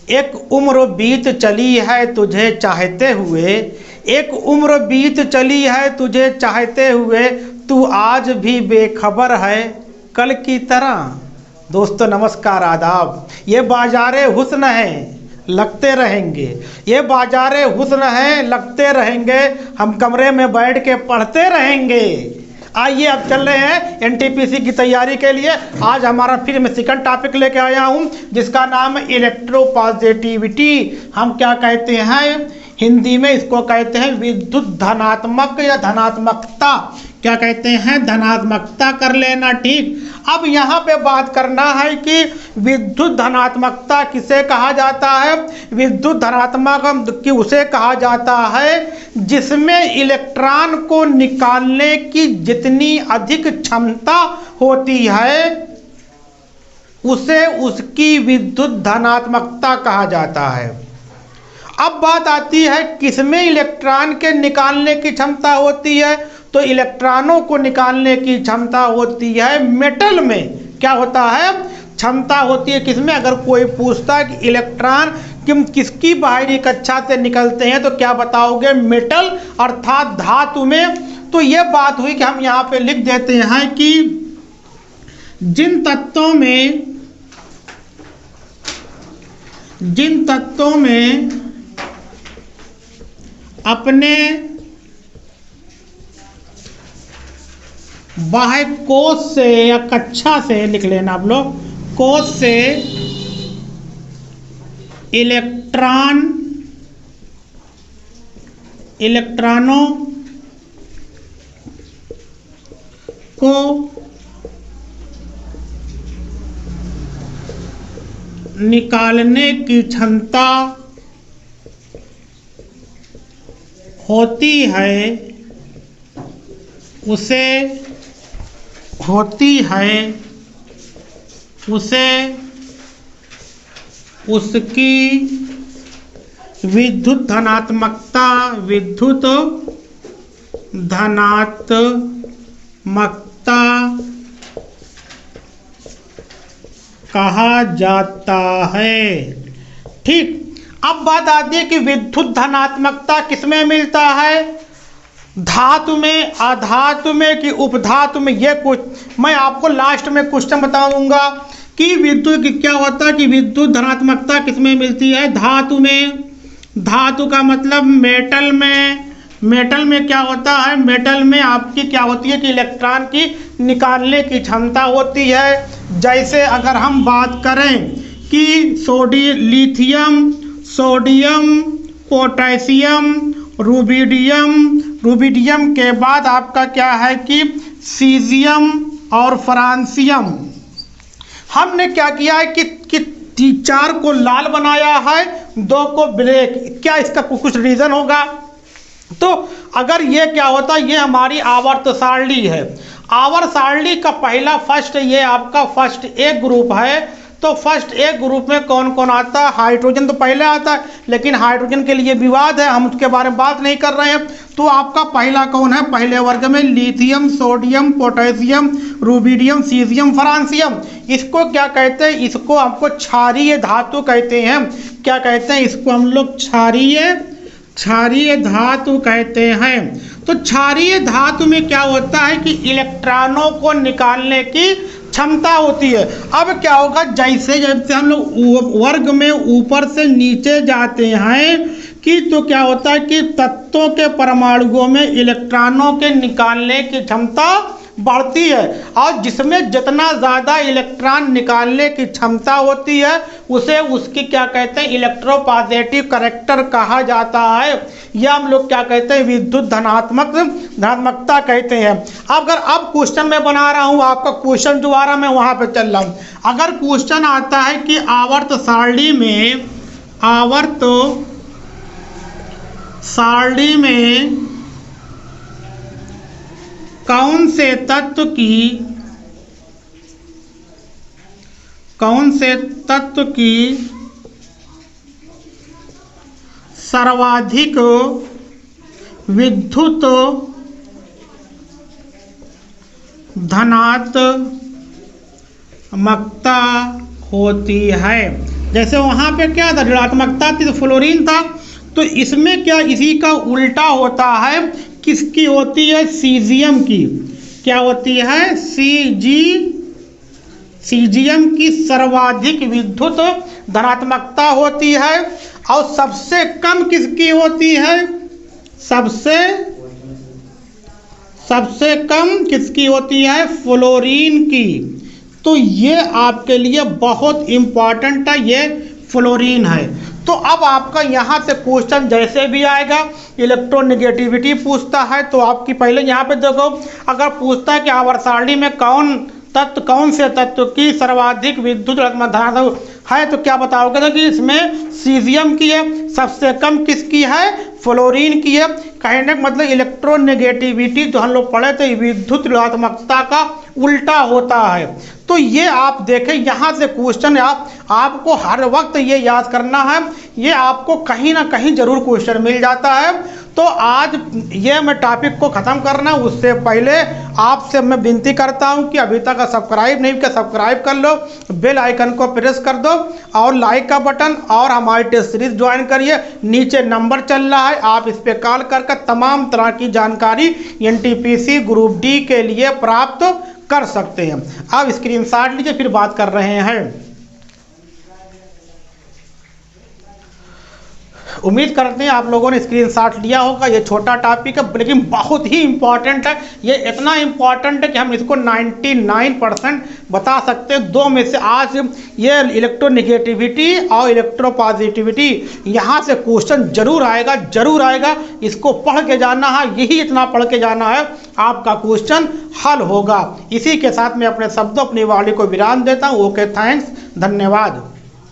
एक उम्र बीत चली है तुझे चाहते हुए, एक उम्र बीत चली है तुझे चाहते हुए, तू आज भी बेखबर है कल की तरह। दोस्तों नमस्कार आदाब। ये बाजारे हुस्न हैं लगते रहेंगे, ये बाजारे हुस्न हैं लगते रहेंगे, हम कमरे में बैठ के पढ़ते रहेंगे। आइए अब चल रहे हैं एनटीपीसी की तैयारी के लिए। आज हमारा फिर मैं सेकंड टॉपिक लेके आया हूं जिसका नाम है इलेक्ट्रोपॉजिटिविटी। हम क्या कहते हैं हिंदी में, इसको कहते हैं विद्युत धनात्मक या धनात्मकता। क्या कहते हैं? धनात्मकता कर लेना, ठीक। अब यहाँ पे बात करना है कि विद्युत धनात्मकता किसे कहा जाता है। विद्युत धनात्मक कि उसे कहा जाता है जिसमें इलेक्ट्रॉन को निकालने की जितनी अधिक क्षमता होती है उसे उसकी विद्युत धनात्मकता कहा जाता है। अब बात आती है किसमें इलेक्ट्रॉन के निकालने की क्षमता होती है, तो इलेक्ट्रॉनों को निकालने की क्षमता होती है मेटल में। क्या होता है? क्षमता होती है किसमें? अगर कोई पूछता है कि इलेक्ट्रॉन किसकी बाहरी कक्षा से निकलते हैं तो क्या बताओगे? मेटल अर्थात धातु में। तो ये बात हुई कि हम यहाँ पे लिख देते हैं कि जिन तत्वों में अपने बाह्य कोश से या कक्षा से लिख लेना आप लोग, कोश से इलेक्ट्रॉनों को निकालने की क्षमता होती है उसे उसकी विद्युत धनात्मकता कहा जाता है, ठीक। अब बात आती है कि विद्युत धनात्मकता किसमें मिलता है? धातु में, अधातु में कि उपधातु में? ये कुछ मैं आपको लास्ट में क्वेश्चन बताऊंगा कि विद्युत क्या होता है कि विद्युत धनात्मकता किसमें मिलती है? धातु में। धातु का मतलब मेटल में। मेटल में क्या होता है? मेटल में आपकी क्या होती है कि इलेक्ट्रॉन की निकालने की क्षमता होती है। जैसे अगर हम बात करें कि लिथियम, सोडियम, पोटेशियम, रूबिडियम के बाद आपका क्या है कि सीजियम और फ्रांसियम। हमने क्या किया है कि 4 को लाल बनाया है, 2 को ब्लैक। क्या इसका कुछ रीजन होगा? तो अगर ये क्या होता है, ये हमारी आवर्त सारणी है। आवर्त सारणी का पहला फर्स्ट, ये आपका फर्स्ट ए ग्रुप है। तो फर्स्ट ए ग्रुप में कौन कौन आता है? हाइड्रोजन तो पहले आता है, लेकिन हाइड्रोजन के लिए विवाद है, हम उसके बारे में बात नहीं कर रहे हैं। तो आपका पहला कौन है? पहले वर्ग में lithium, sodium, potassium, rubidium, caesium, francium. इसको क्या कहते हैं? इसको आपको क्षारीय धातु कहते हैं। क्या कहते हैं? इसको हम लोग क्षारीय धातु कहते हैं। तो क्षारीय धातु में क्या होता है कि इलेक्ट्रॉनों को निकालने की क्षमता होती है। अब क्या होगा, जैसे जैसे हम लोग वर्ग में ऊपर से नीचे जाते हैं कि तो क्या होता है कि तत्वों के परमाणुओं में इलेक्ट्रॉनों के निकालने की क्षमता बढ़ती है, और जिसमें जितना ज़्यादा इलेक्ट्रॉन निकालने की क्षमता होती है उसे उसकी क्या कहते हैं? इलेक्ट्रोपॉजिटिव कैरेक्टर कहा जाता है, या हम लोग क्या कहते हैं? विद्युत धनात्मकता कहते हैं। अगर अब क्वेश्चन मैं बना रहा हूँ, आपका क्वेश्चन जो आ रहा मैं वहाँ पे चल रहा हूँ। अगर क्वेश्चन आता है कि आवर्त सारणी में कौन से तत्व की सर्वाधिक विद्युत धनात्मकता होती है। जैसे वहाँ पे क्या था, ऋणात्मकता थी तो फ्लोरीन था, तो इसमें क्या इसी का उल्टा होता है, किसकी होती है, सीजियम की। क्या होती है, सीजियम की सर्वाधिक विद्युत धनात्मकता होती है। और सबसे कम किसकी होती है, सबसे कम किसकी होती है, फ्लोरीन की। तो ये आपके लिए बहुत इम्पॉर्टेंट है, ये फ्लोरीन है। तो अब आपका यहाँ से क्वेश्चन जैसे भी आएगा, इलेक्ट्रोनेगेटिविटी पूछता है तो आपकी पहले यहाँ पे देखो, अगर पूछता है कि आवर्त सारणी में कौन से तत्व की सर्वाधिक विद्युत धनात्मक है, तो क्या बताओगे, तो कि इसमें सीजियम की है, सबसे कम किसकी है, फ्लोरीन की है। कहने का मतलब इलेक्ट्रोनेगेटिविटी जो हम लोग पढ़े थे, विद्युत ऋणात्मकता का उल्टा होता है। तो ये आप देखें, यहाँ से क्वेश्चन आपको हर वक्त ये याद करना है, ये आपको कहीं ना कहीं जरूर क्वेश्चन मिल जाता है। तो आज ये मैं टॉपिक को ख़त्म करना, उससे पहले आपसे मैं विनती करता हूँ कि अभी तक सब्सक्राइब नहीं किया, सब्सक्राइब कर लो, बेल आइकन को प्रेस कर दो और लाइक का बटन, और हमारी टेस्ट सीरीज ज्वाइन करिए। नीचे नंबर चल रहा है, आप इस पर कॉल करके तमाम तरह की जानकारी एनटीपीसी ग्रुप डी के लिए प्राप्त कर सकते हैं। अब स्क्रीनशॉट लीजिए, फिर बात कर रहे हैं। उम्मीद करते हैं आप लोगों ने स्क्रीनशॉट लिया होगा। ये छोटा टॉपिक है लेकिन बहुत ही इम्पॉर्टेंट है। ये इतना इम्पॉर्टेंट है कि हम इसको 99% बता सकते हैं। दो में से आज ये इलेक्ट्रोनेगेटिविटी और इलेक्ट्रोपॉजिटिविटी, यहाँ से क्वेश्चन जरूर आएगा। इसको पढ़ के जाना है, यही इतना पढ़ के जाना है, आपका क्वेश्चन हल होगा। इसी के साथ मैं अपने शब्दों, अपनी वाणी को विराम देता हूँ। ओके, थैंक्स, धन्यवाद।